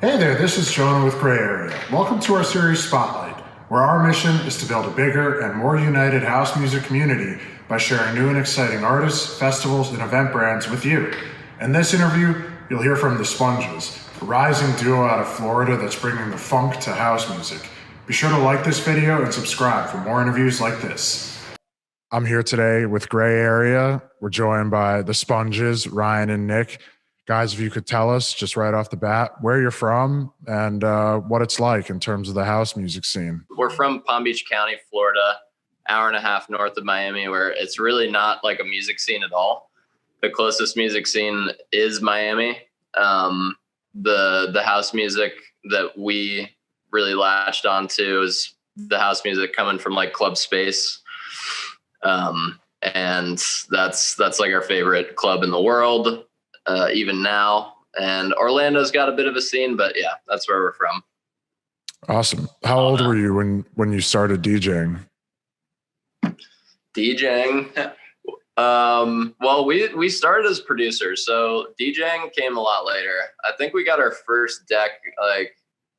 Hey there, this is Jonah with Gray Area. Welcome to our series Spotlight, where our mission is to build a bigger and more united house music community by sharing new and exciting artists, festivals, and event brands with you. In this interview, you'll hear from The Sponges, a rising duo out of Florida that's bringing the funk to house music. Be sure to like this video and subscribe for more interviews like this. I'm here today with Gray Area. We're joined by The Sponges, Ryan and Nick. Guys, if you could tell us just right off the bat where you're from and what it's like in terms of the house music scene. We're from Palm Beach County, Florida, hour and a half north of Miami, where it's really not like a music scene at all. The closest music scene is Miami. The house music that we really latched onto is the house music coming from like Club Space. And that's like our favorite club in the world. Even now, and Orlando's got a bit of a scene, but yeah, that's where we're from. Awesome. How old were you when you started DJing? Well, we started as producers, so DJing came a lot later. I think we got our first deck like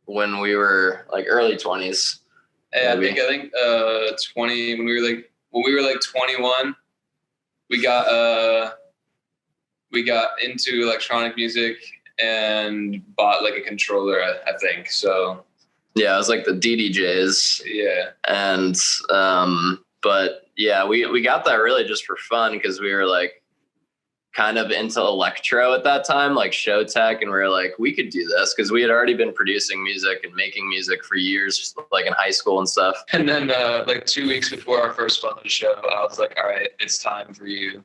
when we were like early 20s. Hey, I think 20 when we were like 21, we got into electronic music and bought like a controller, I think. So yeah, it was like the DDJs. Yeah. And but yeah, we got that really just for fun because we were like kind of into electro at that time, like show tech, and we were like, we could do this because we had already been producing music and making music for years, like in high school and stuff. And then like 2 weeks before our first Sponge show, I was like, all right, it's time for you.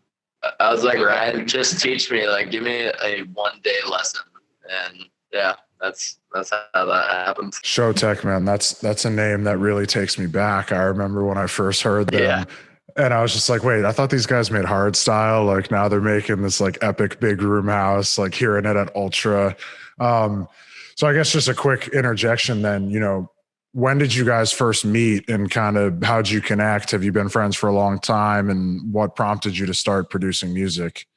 I was like, Ryan, just teach me, like, give me a 1-day lesson. And yeah, that's how that happened. Show Tech, man, that's a name that really takes me back. I remember when I first heard them, and I was just like, wait, I thought these guys made hard style. Like now they're making this like epic big room house, like hearing it at Ultra. So I guess just a quick interjection then, when did you guys first meet and kind of how'd you connect? Have you been friends for a long time, and what prompted you to start producing music?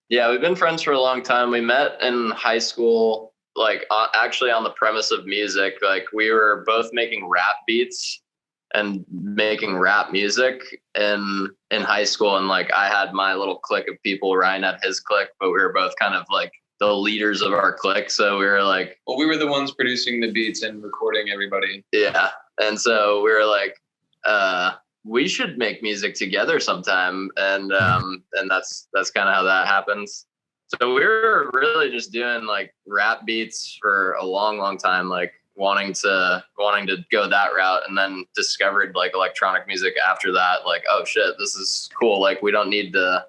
Yeah, we've been friends for a long time. We met in high school, like actually on the premise of music. Like we were both making rap beats and making rap music in high school. And like I had my little clique of people, Ryan had his clique, but we were both kind of like the leaders of our clique. So we were like, well, we were the ones producing the beats and recording everybody. Yeah. And so we were like, we should make music together sometime. And that's kind of how that happens. So we were really just doing like rap beats for a long, long time, like wanting to go that route, and then discovered like electronic music after that. Like, oh shit, this is cool. Like we don't need to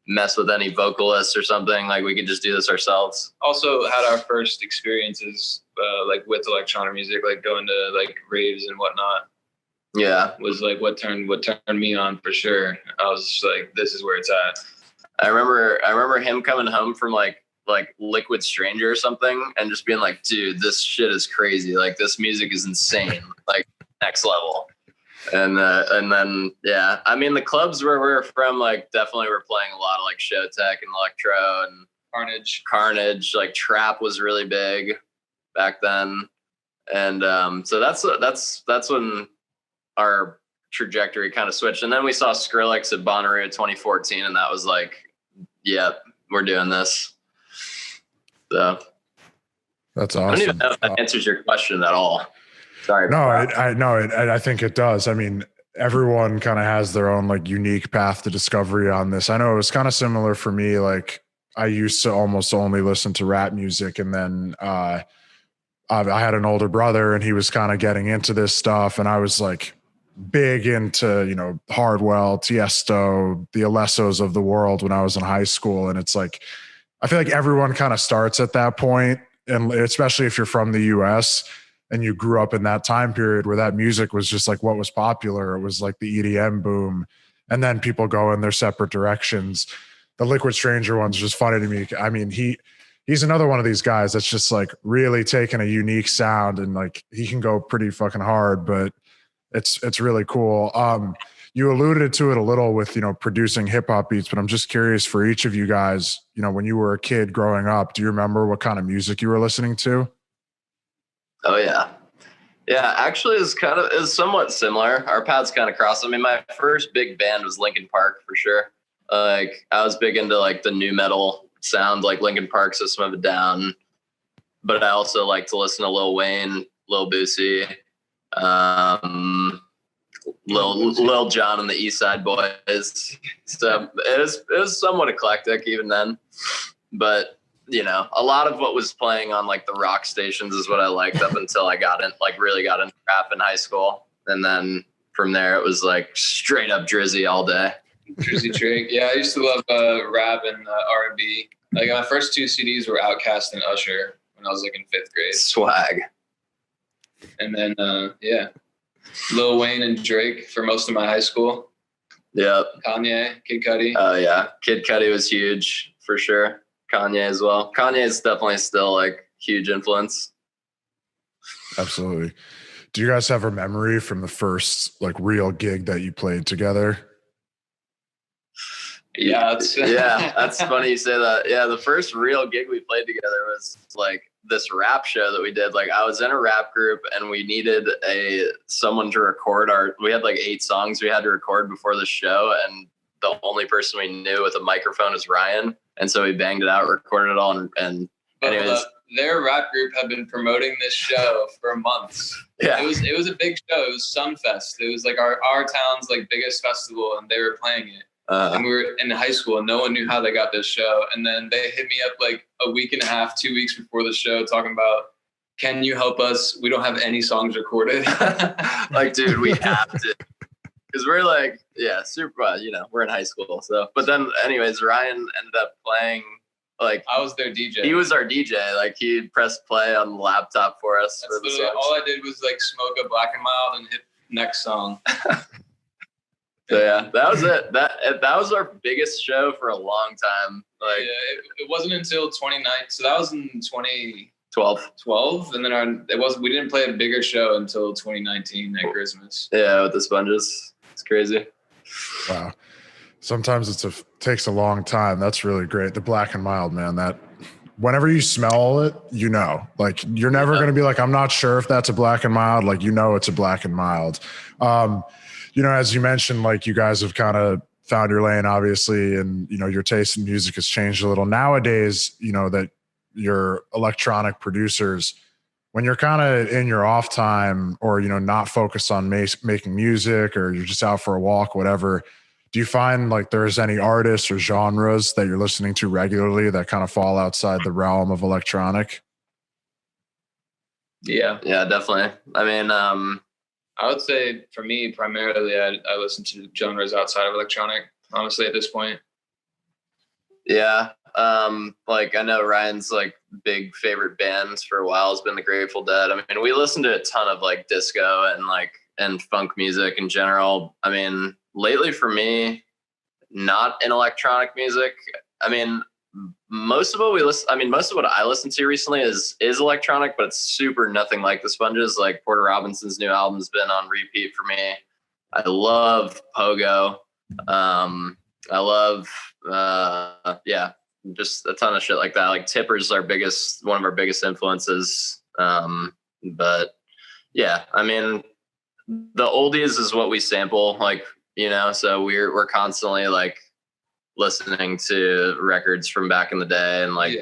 mess with any vocalists or something. Like we could just do this ourselves. Also had our first experiences like with electronic music, like going to like raves and whatnot. Yeah, was like what turned me on for sure. I was just like, this is where it's at. I remember him coming home from like Liquid Stranger or something and just being like, dude, this shit is crazy. Like this music is insane. Like next level. And then, yeah, I mean, the clubs where we're from, like, definitely were playing a lot of, like, show tech and electro and Carnage. Like, trap was really big back then. And so that's when our trajectory kind of switched. And then we saw Skrillex at Bonnaroo 2014, and that was like, yeah, we're doing this. So. That's awesome. I don't even know if that answers your question at all. Sorry. No, I think it does. I mean, everyone kind of has their own like unique path to discovery on this. I know it was kind of similar for me. Like I used to almost only listen to rap music, and then I had an older brother, and he was kind of getting into this stuff, and I was like big into Hardwell, Tiesto, the Alessos of the world when I was in high school. And it's like I feel like everyone kind of starts at that point, and especially if you're from the US and you grew up in that time period where that music was just like what was popular. It was like the EDM boom. And then people go in their separate directions. The Liquid Stranger one's just funny to me. I mean, he's another one of these guys that's just like really taking a unique sound, and like he can go pretty fucking hard, but it's really cool. you alluded to it a little with, producing hip hop beats, but I'm just curious for each of you guys, when you were a kid growing up, do you remember what kind of music you were listening to? Oh yeah. Yeah, actually it's somewhat similar. Our paths kind of crossed. I mean, my first big band was Linkin Park for sure. Like I was big into like the new metal sound, like Linkin Park, System of a Down. But I also like to listen to Lil Wayne, Lil Boosie, Lil Jon and the East Side Boys. So it was somewhat eclectic even then. But a lot of what was playing on like the rock stations is what I liked up until I really got into rap in high school. And then from there it was like straight up Drizzy all day. Drizzy Drake. Yeah, I used to love rap and R&B. Like my first 2 CDs were Outkast and Usher when I was like in 5th grade. Swag. And then Lil Wayne and Drake for most of my high school. Yep. Kanye, Kid Cudi. Oh yeah, Kid Cudi was huge for sure. Kanye as well. Kanye is definitely still like huge influence. Absolutely. Do you guys have a memory from the first like real gig that you played together? Yeah, that's funny you say that. Yeah, the first real gig we played together was like this rap show that we did. Like I was in a rap group and we needed someone to record we had like 8 songs we had to record before the show, and the only person we knew with a microphone was Ryan. And so we banged it out, recorded it all, and anyways. Their rap group had been promoting this show for months. Yeah. It was a big show. It was Sunfest. It was like our town's like biggest festival, and they were playing it. And we were in high school and no one knew how they got this show. And then they hit me up like a week and a half, 2 weeks before the show talking about, can you help us? We don't have any songs recorded. Like, dude, we have to. Because we're like, yeah, super, we're in high school. So, but then anyways, Ryan ended up playing, like. I was their DJ. He was our DJ. Like he pressed play on the laptop for us. That's for the songs. All I did was like smoke a Black and Mild and hit next song. So yeah, that was it. That was our biggest show for a long time. Like it wasn't until 2019. So that was in 2012. And then we didn't play a bigger show until 2019 at Christmas. Yeah, with the Sponges. It's crazy. Wow. Sometimes takes a long time. That's really great. The Black and Mild, man, that whenever you smell it, like you're never going to be like, I'm not sure if that's a Black and Mild. Like, it's a Black and Mild. As you mentioned, like you guys have kind of found your lane, obviously, and, your taste in music has changed a little nowadays, that you're electronic producers, when you're kind of in your off time or, not focused on making music, or you're just out for a walk, whatever, do you find like there's any artists or genres that you're listening to regularly that kind of fall outside the realm of electronic? Yeah, definitely. I mean, I would say for me, primarily, I listen to genres outside of electronic, honestly, at this point. Yeah. Like I know Ryan's like big favorite bands for a while has been the Grateful Dead. I mean, we listen to a ton of like disco and funk music in general. I mean, lately for me, not in electronic music. I mean, most of what I listen to recently is electronic, but it's super nothing like the Sponges. Like Porter Robinson's new album has been on repeat for me. I love Pogo. I love, just a ton of shit like that. Like Tipper's one of our biggest influences. But yeah, I mean, the oldies is what we sample, like, so we're constantly like listening to records from back in the day, and like,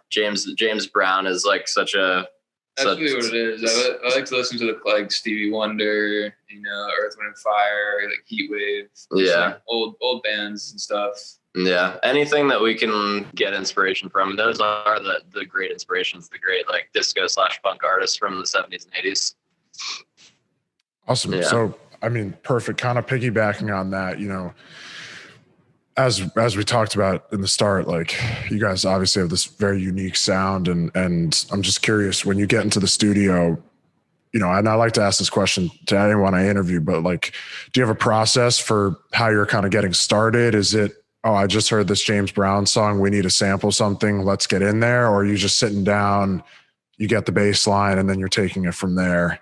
James Brown is like such a. That's really what it is. I like to listen to like Stevie Wonder, Earth, Wind and Fire, like Heatwave, like old bands and stuff. Yeah, anything that we can get inspiration from. Those are the great inspirations, the great like disco/punk artists from the 70s and 80s. Awesome. Yeah. So, I mean, perfect. Kind of piggybacking on that, as we talked about in the start, like you guys obviously have this very unique sound, and I'm just curious, when you get into the studio, and I like to ask this question to anyone I interview, but like, do you have a process for how you're kind of getting started? Is it, I just heard this James Brown song, we need to sample something, let's get in there? Or are you just sitting down, you get the bass line, and then you're taking it from there?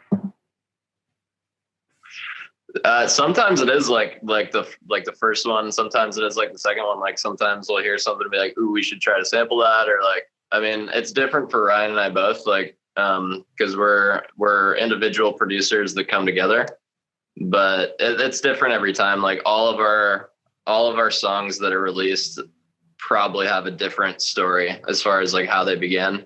Sometimes it is like the first one. Sometimes it is like the second one. Like sometimes we'll hear something and be like, "Ooh, we should try to sample that," or like, I mean, it's different for Ryan and I both. Like, because we're individual producers that come together, but it's different every time. Like all of our songs that are released probably have a different story as far as like how they began.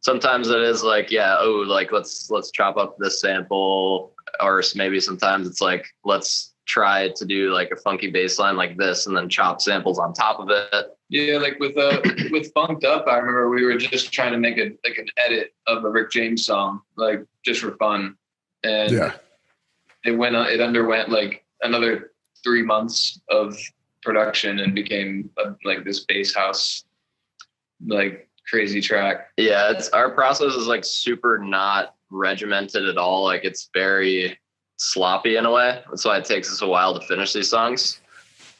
Sometimes it is like, yeah, oh, like let's chop up this sample, or maybe sometimes it's like, let's try to do like a funky bass line like this and then chop samples on top of it. Yeah, like with Funked Up, I remember we were just trying to make an edit of a Rick James song, like just for fun. And it underwent like another 3 months of production and became like this bass house, like crazy track. Yeah, our process is like super not regimented at all. Like it's very sloppy in a way. That's why it takes us a while to finish these songs.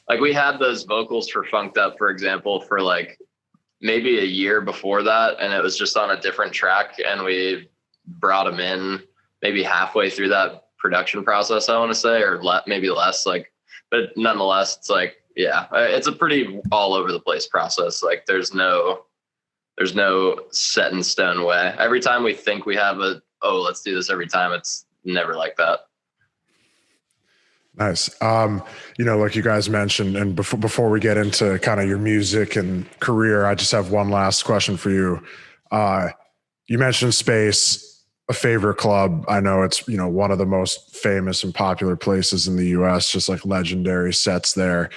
Like we had those vocals for Funked Up, for example, for like maybe a year before that, and it was just on a different track, and we brought them in maybe halfway through that production process, I want to say, or maybe less. Like, but nonetheless, it's like, yeah, it's a pretty all over the place process. Like there's no set in stone way. Every time we think we have let's do this every time, it's never like that. Nice. Like you guys mentioned, and before we get into kind of your music and career, I just have one last question for you. You mentioned Space, a favorite club. I know it's, one of the most famous and popular places in the US, just like legendary sets there.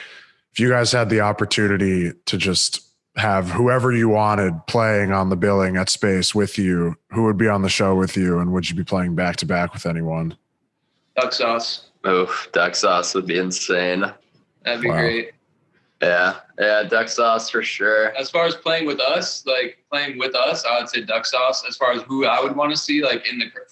If you guys had the opportunity to just have whoever you wanted playing on the billing at Space with you, who would be on the show with you, and would you be playing back to back with anyone? Duck Sauce. Oh, Duck Sauce would be insane. That'd be great. Yeah, Duck Sauce for sure. As far as playing with us, I would say Duck Sauce. As far as who I would want to see, like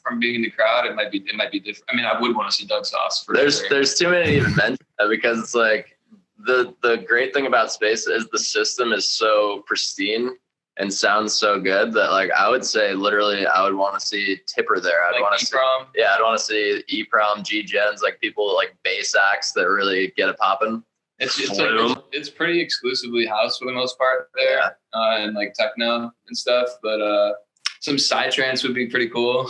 from being in the crowd, it might be different. I mean, I would want to see Duck Sauce for sure. There's too many to even mention because it's like the great thing about Space is the system is so pristine and sounds so good that like I would say literally I would want to see Tipper there. I'd want to see I'd want to see E-Prom, G-Gens, like people like bass acts that really get it popping. It's pretty exclusively house for the most part there, and like techno and stuff. But some psytrance would be pretty cool.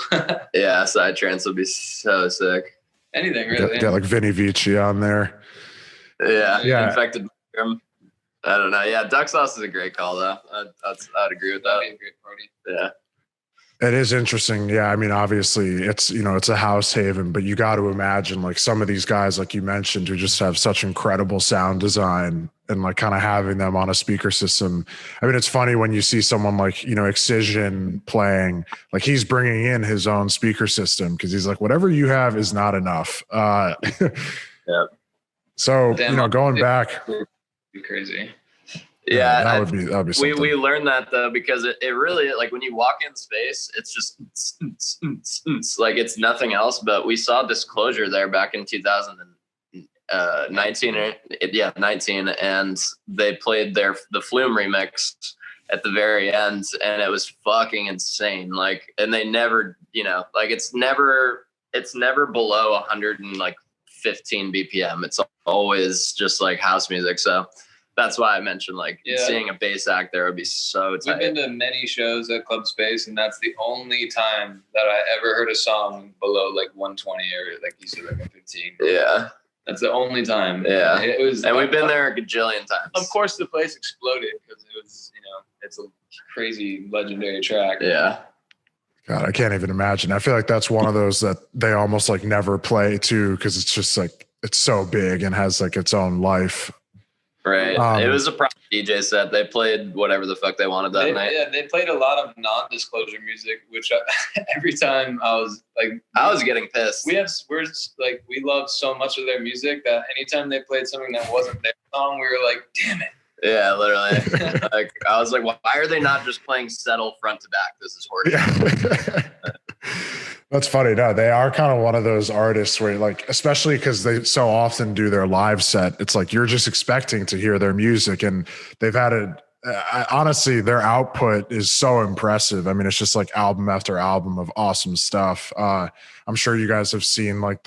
Yeah, psytrance would be so sick. Anything really. Got like Vinny Vici on there. Yeah. Infected. I don't know. Yeah, Duck Sauce is a great call though. I'd agree with that. That'd be a great party. Yeah. It is interesting. Yeah. I mean, obviously it's, it's a house haven, but you got to imagine like some of these guys, like you mentioned, who just have such incredible sound design and like kind of having them on a speaker system. I mean, it's funny when you see someone like, Excision playing, like he's bringing in his own speaker system because he's like, whatever you have is not enough. Yeah. So, going back. Be crazy. Yeah, that would be something. We learned that though because it really, like when you walk in Space, it's just like it's nothing else. But we saw Disclosure there back in 2019, 19, and they played the Flume remix at the very end, and it was fucking insane. Like, and they never, like it's never below 115 BPM. It's always just like house music. So that's why I mentioned seeing a bass act there would be so tight. We've been to many shows at Club Space, and that's the only time that I ever heard a song below like 120 or like you said, like a 15. Yeah. That's the only time. Yeah. It was, and we've been there a gajillion times. Of course the place exploded because it was, it's a crazy legendary track. Yeah. God, I can't even imagine. I feel like that's one of those that they almost like never play too because it's just like it's so big and has like its own life. Right. It was a proper DJ set. They played whatever the fuck they wanted that night. Yeah, they played a lot of non-disclosure music, which every time I was getting pissed. We love so much of their music that anytime they played something that wasn't their song, we were like, damn it. Yeah, literally. Like I was like, why are they not just playing Settle front to back? This is horrible. Yeah. That's funny. No, they are kind of one of those artists where like, especially because they so often do their live set, it's like you're just expecting to hear their music, and they've had honestly, their output is so impressive. I mean, it's just like album after album of awesome stuff. I'm sure you guys have seen like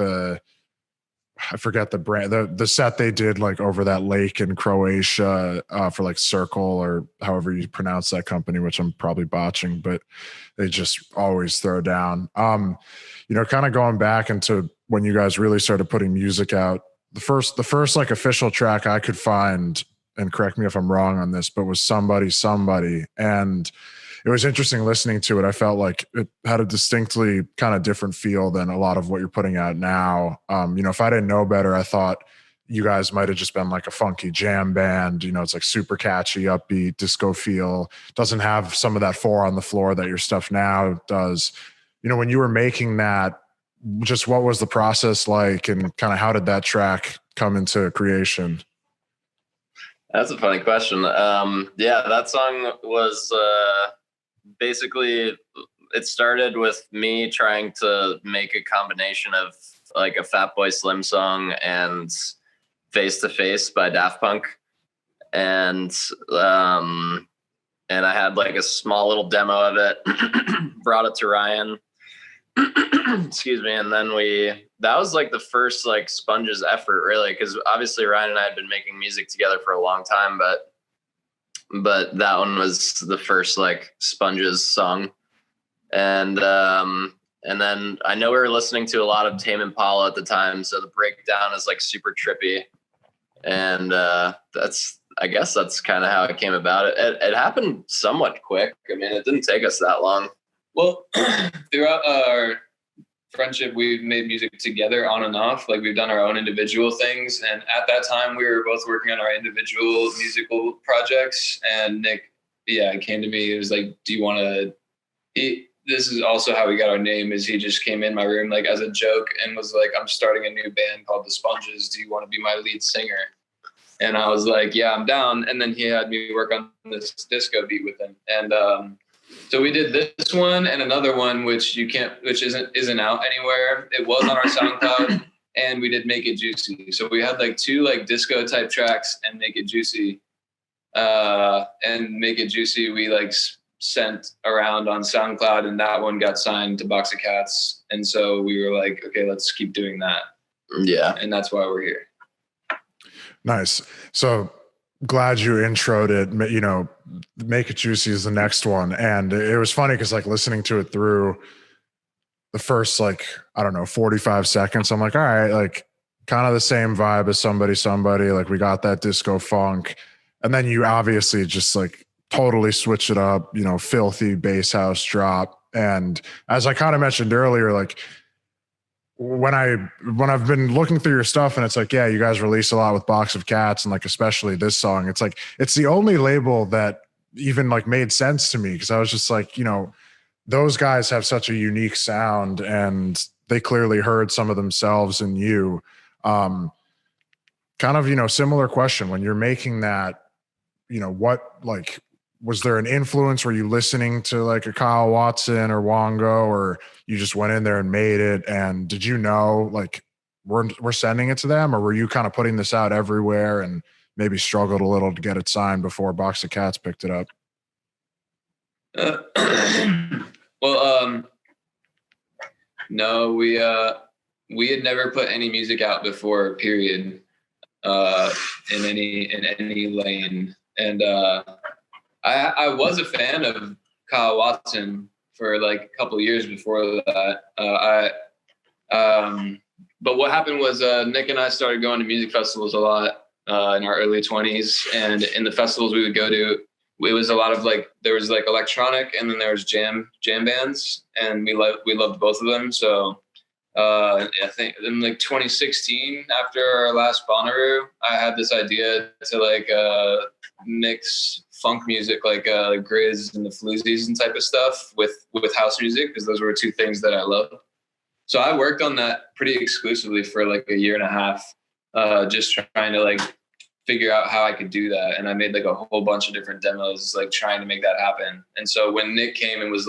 I forget the brand, the set they did like over that lake in Croatia for like Circle or however you pronounce that company, which I'm probably botching, but they just always throw down. Kind of going back into when you guys really started putting music out, the first like official track I could find, and correct me if I'm wrong on this, but was Somebody. And it was interesting listening to it. I felt like it had a distinctly kind of different feel than a lot of what you're putting out now. If I didn't know better, I thought you guys might have just been like a funky jam band. It's like super catchy, upbeat, disco feel. Doesn't have some of that four on the floor that your stuff now does. When you were making that, just what was the process like, and kind of how did that track come into creation? That's a funny question. Yeah, that song was basically, it started with me trying to make a combination of like a Fatboy Slim song and Face to Face by Daft Punk. And I had like a small little demo of it, brought it to Ryan. Excuse me. And then that was like the first like Sponges effort, really, because obviously Ryan and I had been making music together for a long time, but that one was the first like Sponges song. And then I know we were listening to a lot of Tame Impala at the time, so the breakdown is like super trippy. And I guess that's kind of how it came about. It happened somewhat quick. I mean, it didn't take us that long. Well, throughout our friendship, we've made music together on and off. Like, we've done our own individual things. And at that time, we were both working on our individual musical projects. And Nick, came to me. He was like, do you want to... This is also how we got our name, is he just came in my room like as a joke and was like, I'm starting a new band called The Sponges. Do you want to be my lead singer? And I was like, yeah, I'm down. And then he had me work on this disco beat with him. And so we did this one and another one, which isn't out anywhere. It was on our SoundCloud, and we did Make It Juicy. So we had like two like disco type tracks and Make It Juicy. And Make It Juicy, we like sent around on SoundCloud, and that one got signed to Box of Cats. And so we were like, okay, let's keep doing that. Yeah. And that's why we're here. Like, so glad you introed it. Make It Juicy is the next one. And it was funny because like listening to it through the first, like, I don't know, 45 seconds, I'm like, all right, like kind of the same vibe as Somebody, like we got that disco funk. And then you obviously just like totally switch it up, filthy bass house drop. And as I kind of mentioned earlier, like when I've been looking through your stuff, and it's like, yeah, you guys release a lot with Box of Cats, and like especially this song, it's like it's the only label that even like made sense to me, because I was just like, those guys have such a unique sound, and they clearly heard some of themselves in you. Kind of, similar question, when you're making that, what, like, was there an influence? Were you listening to like a Kyle Watson or Wongo, or you just went in there and made it? And did you know, like, we're sending it to them, or were you kind of putting this out everywhere and maybe struggled a little to get it signed before Box of Cats picked it up? No, we had never put any music out before, period, in any lane. And I was a fan of Kyle Watson for like a couple of years before that. But what happened was Nick and I started going to music festivals a lot in our early 20s, and in the festivals we would go to, it was a lot of like, there was like electronic, and then there was jam bands, and we loved both of them. So I think in like 2016, after our last Bonnaroo, I had this idea to like mix funk music, like Grizz and the Floozies and type of stuff with house music, because those were two things that I loved. So I worked on that pretty exclusively for like a year and a half, just trying to like figure out how I could do that. And I made like a whole bunch of different demos, like trying to make that happen. And so when Nick came to me and was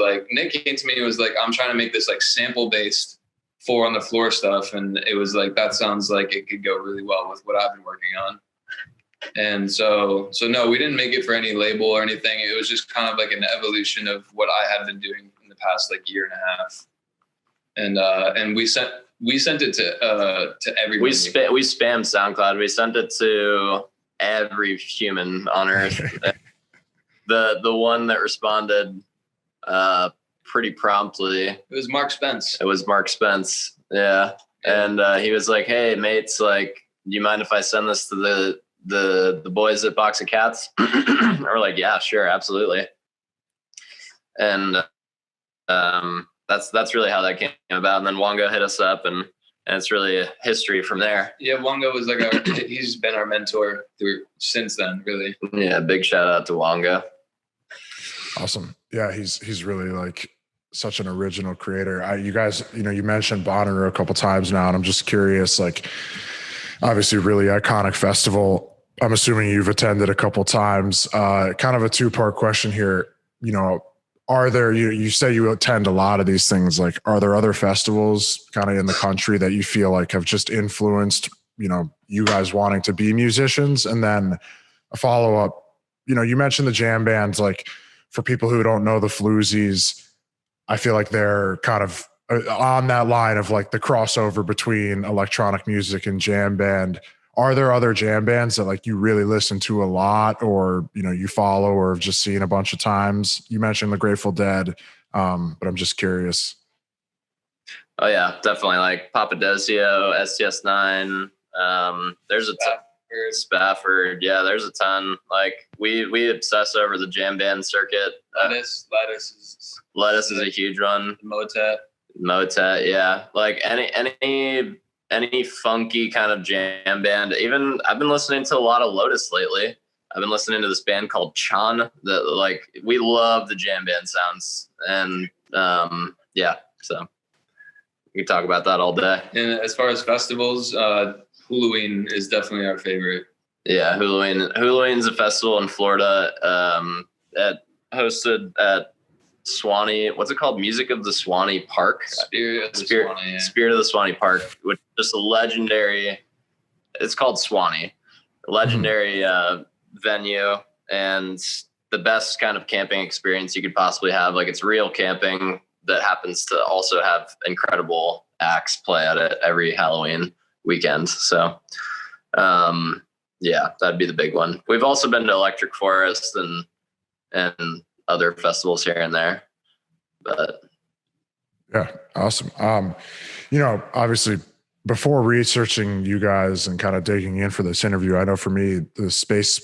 like, I'm trying to make this like sample based 4 on the floor stuff. And it was like, that sounds like it could go really well with what I've been working on. And so no, we didn't make it for any label or anything. It was just kind of like an evolution of what I had been doing in the past like year and a half. and we sent it to everybody. We spammed SoundCloud. We sent it to every human on earth. The one that responded pretty promptly. It was Mark Spence. Yeah. And he was like, "Hey mates, like, do you mind if I send this to the boys at Box of Cats?" We're like, "Yeah, sure, absolutely." And that's really how that came about. And then Wongo hit us up, and it's really a history from there. Yeah, Wongo was like he's been our mentor since then, really. Yeah, big shout out to Wongo. Awesome. Yeah, he's really like such an original creator. You guys, you mentioned Bonnaroo a couple times now, and I'm just curious, like, obviously really iconic festival. I'm assuming you've attended a couple times. Kind of a two-part question here. Are there, you say you attend a lot of these things, like, are there other festivals kind of in the country that you feel like have just influenced, you guys wanting to be musicians? And then a follow-up, you mentioned the jam bands, like, for people who don't know the Floozies, I feel like they're kind of on that line of like the crossover between electronic music and jam band. Are there other jam bands that like you really listen to a lot, or you follow, or have just seen a bunch of times? You mentioned the Grateful Dead, but I'm just curious. Oh yeah, definitely, like Papadosio, STS9. There's a Spafford. Yeah, there's a ton. Like we obsess over the jam band circuit. Lettuce is a huge one. Motet, yeah. Like any funky kind of jam band. Even I've been listening to a lot of Lotus lately. I've been listening to this band called Chan. That, like, we love the jam band sounds, and yeah. So we can talk about that all day. And as far as festivals, Halloween is definitely our favorite. Yeah, Halloween's a festival in Florida hosted at Swanee. What's it called? Music of the Swanee Park. Spirit of the Swanee Park, which is just a legendary. It's called Swanee, a legendary venue, and the best kind of camping experience you could possibly have. Like, it's real camping that happens to also have incredible acts play at it every Halloween weekend. So, yeah, that'd be the big one. We've also been to Electric Forest and other festivals here and there, but yeah, awesome. Obviously before researching you guys and kind of digging in for this interview, I know for me, the Space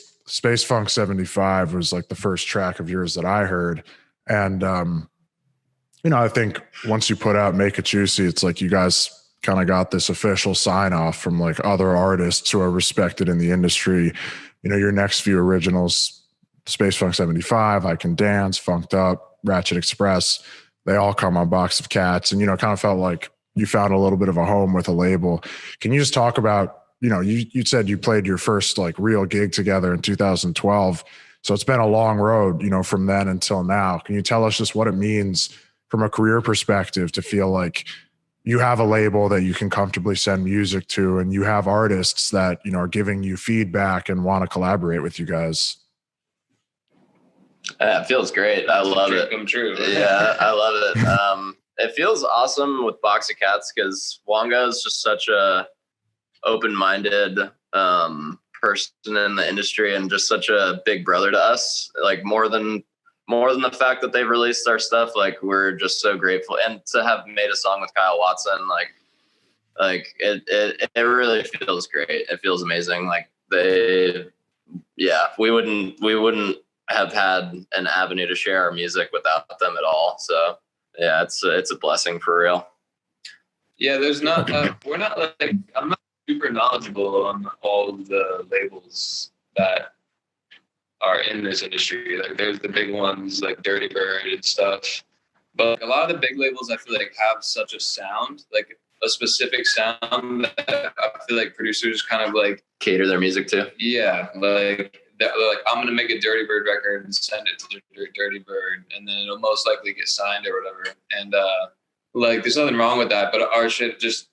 Funk 75 was like the first track of yours that I heard. And, I think once you put out Make It Juicy, it's like you guys kind of got this official sign off from like other artists who are respected in the industry. Your next few originals, Space Funk 75, I Can Dance, Funked Up, Ratchet Express, they all come on Box of Cats, and kind of felt like you found a little bit of a home with a label. Can you just talk about, you said you played your first like real gig together in 2012, so it's been a long road, from then until now. Can you tell us just what it means from a career perspective to feel like you have a label that you can comfortably send music to, and you have artists that are giving you feedback and want to collaborate with you guys? It feels great. I love it. Come true. Yeah, I love it. It feels awesome with Box of Cats because Wongo is just such a open-minded person in the industry, and just such a big brother to us. Like, more than the fact that they've released our stuff, like, we're just so grateful. And to have made a song with Kyle Watson, like it really feels great. It feels amazing. Like, we wouldn't have had an avenue to share our music without them at all. So yeah, it's a blessing for real. Yeah, there's not we're not like, I'm not super knowledgeable on all of the labels that are in this industry. Like, there's the big ones like Dirty Bird and stuff, but like, a lot of the big labels I feel like have such a sound, like a specific sound, that I feel like producers kind of like cater their music to. Yeah, like they're like, I'm gonna make a Dirty Bird record and send it to Dirty Bird, and then it'll most likely get signed or whatever. And like, there's nothing wrong with that, but our shit just,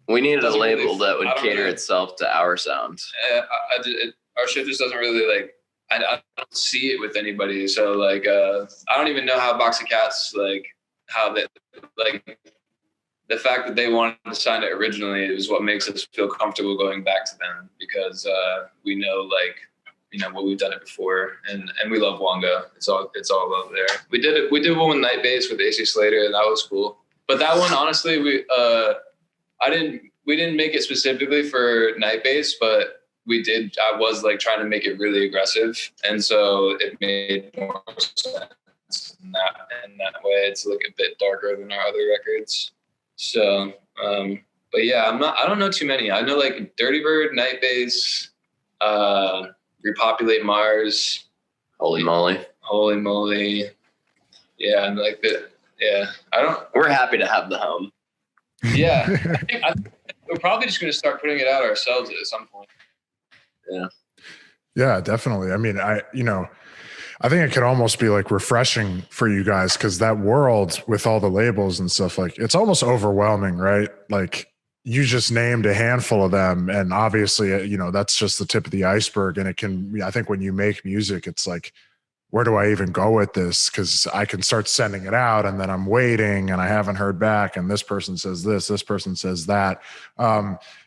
we needed a label that would cater itself to our sound. Our shit just doesn't really like. I don't see it with anybody. So like, I don't even know how Box of Cats, like, how that, like, the fact that they wanted to sign it originally is what makes us feel comfortable going back to them, because we know, like, you know, what we've done it before, and we love Wonga. It's all love there. We did one with Night Bass with AC Slater, and that was cool. But that one, honestly, we didn't make it specifically for Night Bass, but I was like trying to make it really aggressive, and so it made more sense in that way. It's like a bit darker than our other records. So, but yeah, I don't know too many. I know like Dirty Bird, Night Bass, Repopulate Mars, Holy Moly. Yeah, and like that. Yeah, We're happy to have the home. Yeah, I think we're probably just gonna start putting it out ourselves at some point. Yeah, definitely. I mean, I think it could almost be like refreshing for you guys, because that world with all the labels and stuff, like, it's almost overwhelming, right? Like, you just named a handful of them, and obviously, that's just the tip of the iceberg. And I think when you make music, it's like, where do I even go with this? Because I can start sending it out, and then I'm waiting, and I haven't heard back, and this person says this person says that.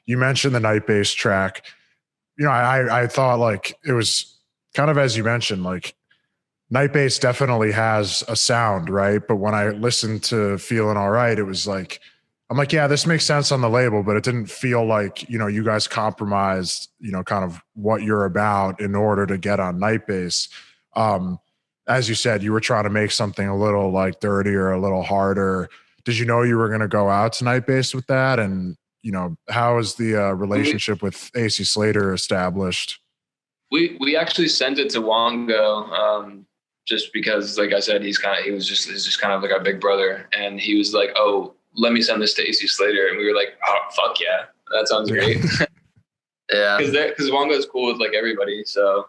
You mentioned the Night Bass track. I thought, like, it was kind of, as you mentioned, like, Night Bass definitely has a sound, right? But when I listened to Feeling All Right, it was like, I'm like, yeah, this makes sense on the label, but it didn't feel like, you guys compromised, kind of what you're about in order to get on Night Bass. As you said, you were trying to make something a little like dirtier, a little harder. Did you know you were going to go out to Night Bass with that? And, how is the relationship with AC Slater established? We actually sent it to Wongo, just because, like I said, he's just kind of like our big brother, and he was like, "Oh, let me send this to AC Slater," and we were like, "Oh, fuck yeah, that sounds great." Yeah, because Wongo's cool with like everybody. So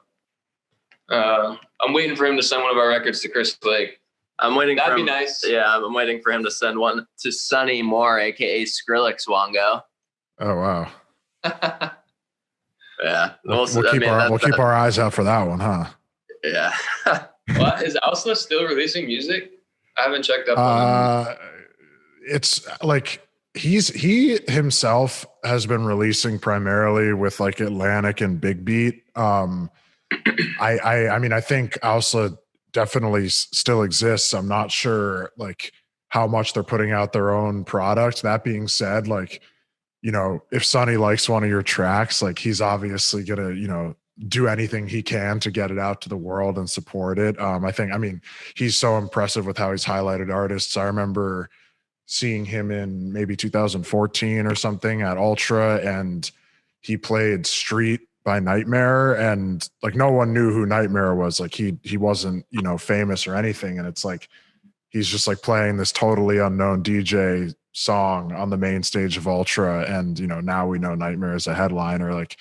I'm waiting for him to send one of our records to Chris Lake. That'd be nice. Yeah, I'm waiting for him to send one to Sonny Moore, aka Skrillex Wongo. Oh wow. Yeah, we'll keep our eyes out for that one, huh? Yeah. What, is Alsla still releasing music? I haven't checked up on him. It's like he himself has been releasing primarily with like Atlantic and Big Beat. I mean, I think Alsla definitely still exists. I'm not sure like how much they're putting out their own product. That being said, like, if Sonny likes one of your tracks, like, he's obviously gonna, do anything he can to get it out to the world and support it. I mean, he's so impressive with how he's highlighted artists. I remember seeing him in maybe 2014 or something at Ultra, and he played Street by Nightmare, and like, no one knew who Nightmare was. Like, he wasn't, famous or anything. And it's like, he's just like playing this totally unknown DJ song on the main stage of Ultra. And, now we know Nightmare is a headliner. Like,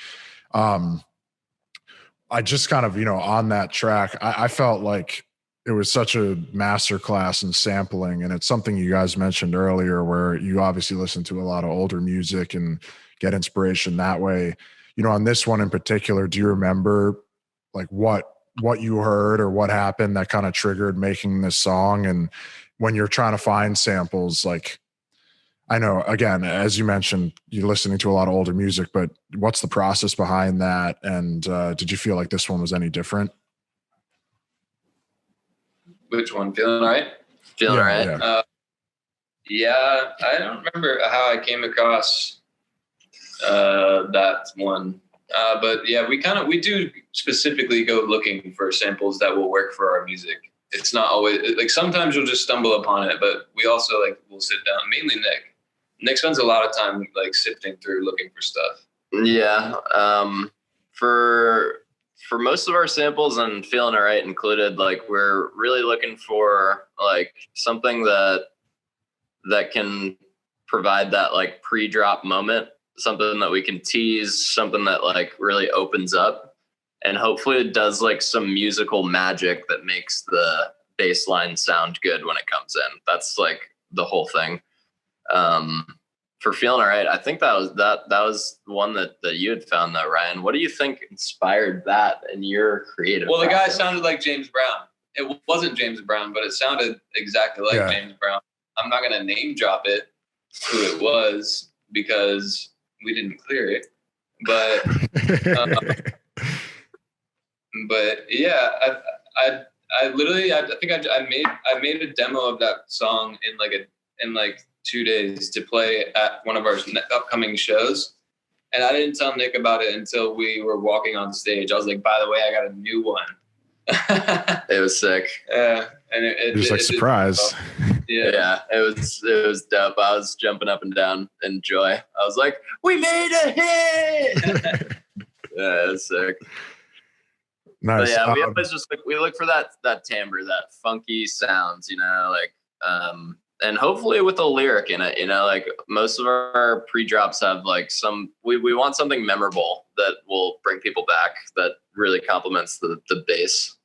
I just kind of, on that track, I felt like it was such a masterclass in sampling. And it's something you guys mentioned earlier, where you obviously listen to a lot of older music and get inspiration that way. On this one in particular, do you remember like what you heard or what happened that kind of triggered making this song? And when you're trying to find samples, like, I know, again, as you mentioned, you're listening to a lot of older music, but what's the process behind that? And did you feel like this one was any different? Which one? Feeling All Right? Feeling All Right. Yeah, I don't remember how I came across that one. But yeah, we do specifically go looking for samples that will work for our music. It's not always like, sometimes you'll just stumble upon it, but we also like will sit down. Mainly Nick spends a lot of time like sifting through looking for stuff. Yeah. For most of our samples, and Feeling All Right included, like, we're really looking for like something that can provide that like pre-drop moment, something that we can tease, something that like really opens up, and hopefully it does like some musical magic that makes the bass line sound good when it comes in. That's like the whole thing. For Feeling All Right, I think that was one that you had found, though, Ryan. What do you think inspired that in your creative process? The guy process? sounded like James Brown. It wasn't James Brown, but it sounded exactly like James Brown. I'm not going to name drop it, who it was because we didn't clear it. But yeah, I literally I think I made a demo of that song in like 2 days to play at one of our upcoming shows. And I didn't tell Nick about it until we were walking on stage. I was like, by the way, I got a new one. It was sick. Yeah. And it was like, surprise. Yeah. It was dope. I was jumping up and down in joy. I was like, we made a hit. Yeah, it was sick. Nice. But yeah, we always just we look for that timbre, that funky sounds, you know, like and hopefully with a lyric in it, you know, like most of our pre-drops have like we want something memorable that will bring people back, that really complements the bass.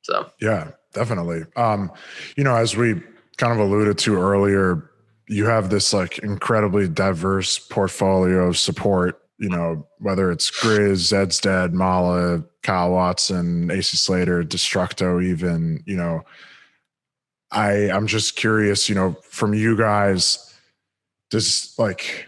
So yeah, definitely. You know, as we kind of alluded to earlier, you have this like incredibly diverse portfolio of support, you know, whether it's Grizz, Zed's Dead, Mala, Kyle Watson, AC Slater, Destructo, even, you know, I'm just curious, you know, from you guys, does like,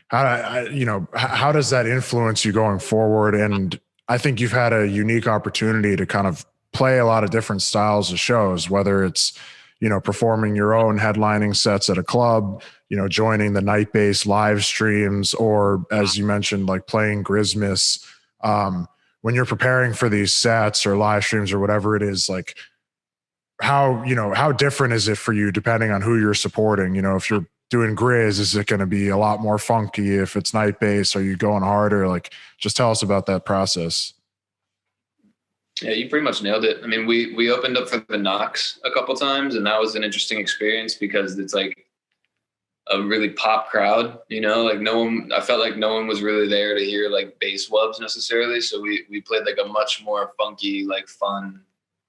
how does that influence you going forward? And I think you've had a unique opportunity to kind of play a lot of different styles of shows, whether it's, you know, performing your own headlining sets at a club, you know, joining the night base live streams, or as you mentioned, like playing Grizmas. When you're preparing for these sets or live streams or whatever it is, like how different is it for you depending on who you're supporting? You know, if you're doing Grizz, is it going to be a lot more funky? If it's night base, are you going harder? Like, just tell us about that process. Yeah, you pretty much nailed it. I mean, we opened up for the Knox a couple times, and that was an interesting experience because it's like a really pop crowd, you know, like I felt like no one was really there to hear like bass wubs necessarily. So we played like a much more funky, like fun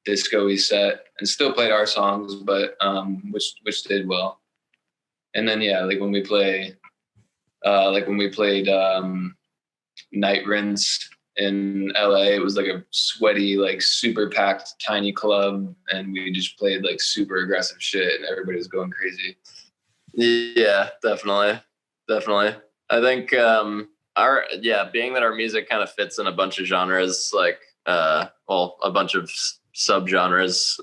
disco-y set, and still played our songs, but which did well. And then yeah, like when we played Night Rinse in LA, it was like a sweaty, like super packed tiny club, and we just played like super aggressive shit and everybody was going crazy. Yeah, definitely. I think being that our music kind of fits in a bunch of genres, like a bunch of subgenres,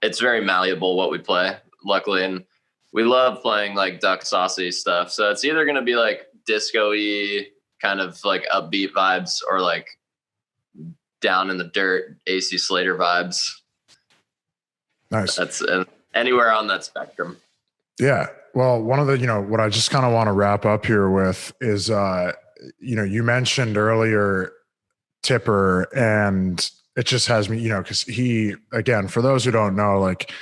it's very malleable what we play, luckily, and we love playing like duck saucy stuff. So it's either going to be like disco-y kind of like upbeat vibes, or like down in the dirt AC Slater vibes. Nice. That's anywhere on that spectrum. Yeah. Well, one of the, you know, what I just kind of want to wrap up here with is, you know, you mentioned earlier Tipper, and it just has me, you know, because he, again, for those who don't know, like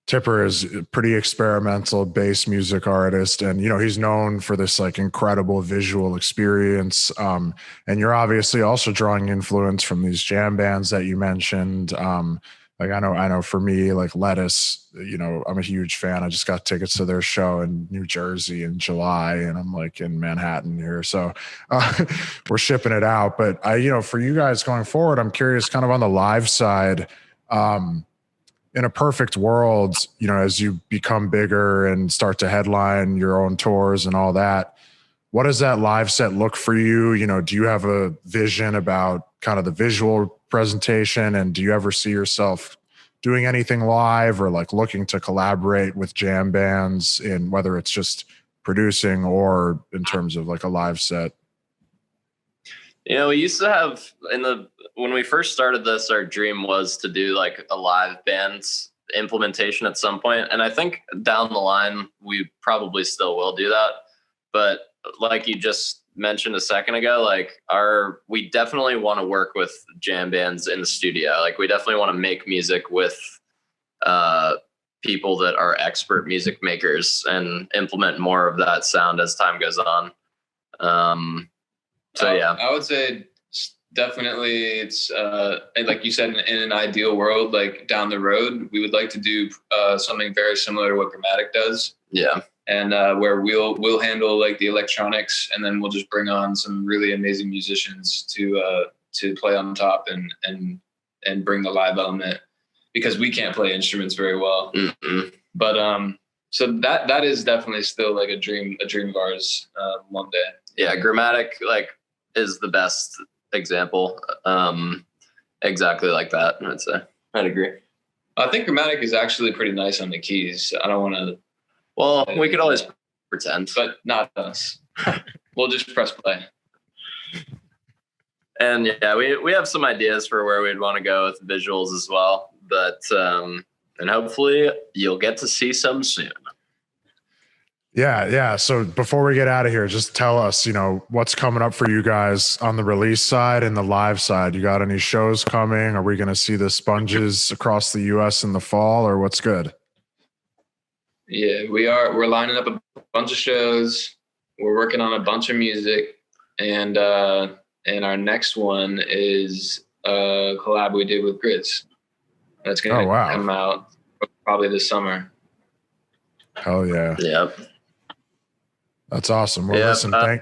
Tipper is a pretty experimental bass music artist, and you know he's known for this like incredible visual experience. And you're obviously also drawing influence from these jam bands that you mentioned. Like I know for me, like Lettuce, you know, I'm a huge fan. I just got tickets to their show in New Jersey in July, and I'm like in Manhattan here, so we're shipping it out. But you know, for you guys going forward, I'm curious, kind of on the live side. In a perfect world, you know, as you become bigger and start to headline your own tours and all that, what does that live set look for you? You know, do you have a vision about kind of the visual presentation, and do you ever see yourself doing anything live or like looking to collaborate with jam bands in whether it's just producing or in terms of like a live set? You know, we used to have when we first started this, our dream was to do like a live band's implementation at some point. And I think down the line, we probably still will do that. But like you just mentioned a second ago, like we definitely want to work with jam bands in the studio. Like we definitely want to make music with people that are expert music makers and implement more of that sound as time goes on. So yeah, I would say definitely it's like you said, in an ideal world, like down the road, we would like to do something very similar to what Grammatic does. Yeah. And where we'll handle like the electronics, and then we'll just bring on some really amazing musicians to play on top and bring the live element, because we can't play instruments very well. Mm-hmm. But So that is definitely still like a dream of ours one day. Yeah, Grammatic like is the best example. Exactly like that, I'd say. I'd agree. I think Grammatic is actually pretty nice on the keys. I don't want to. Well, we could always pretend, but not us. We'll just press play. And yeah, we have some ideas for where we'd want to go with visuals as well, but and hopefully you'll get to see some soon. Yeah. So before we get out of here, just tell us, what's coming up for you guys on the release side and the live side. You got any shows coming? Are we going to see the Sponges across the US in the fall, or what's good? Yeah, we are. We're lining up a bunch of shows. We're working on a bunch of music, and our next one is a collab we did with Grits. That's going to come out probably this summer. Hell yeah. Yep. That's awesome. Well, listen, I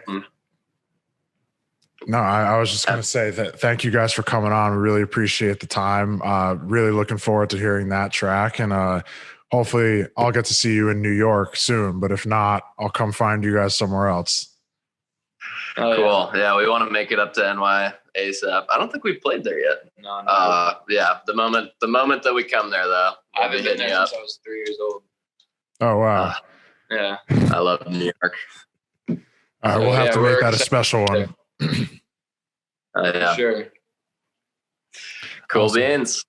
was just going to say that thank you guys for coming on. We really appreciate the time. Really looking forward to hearing that track. And hopefully I'll get to see you in New York soon. But if not, I'll come find you guys somewhere else. Oh, cool. Yeah, we want to make it up to NY ASAP. I don't think we've played there yet. No. Yeah, the moment that we come there, though, I haven't been there since I was 3 years old. Oh, wow. Yeah. I love New York. All right, we'll have to make that a special one. Yeah. Sure. Cool beans.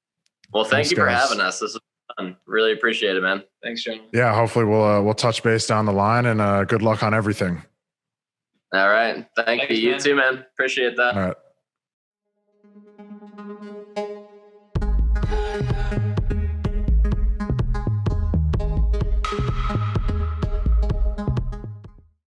Well, thank you for having us. This was fun. Really appreciate it, man. Thanks, John. Yeah, hopefully we'll touch base down the line, and good luck on everything. All right. Thanks, you. Man. You too, man. Appreciate that. All right.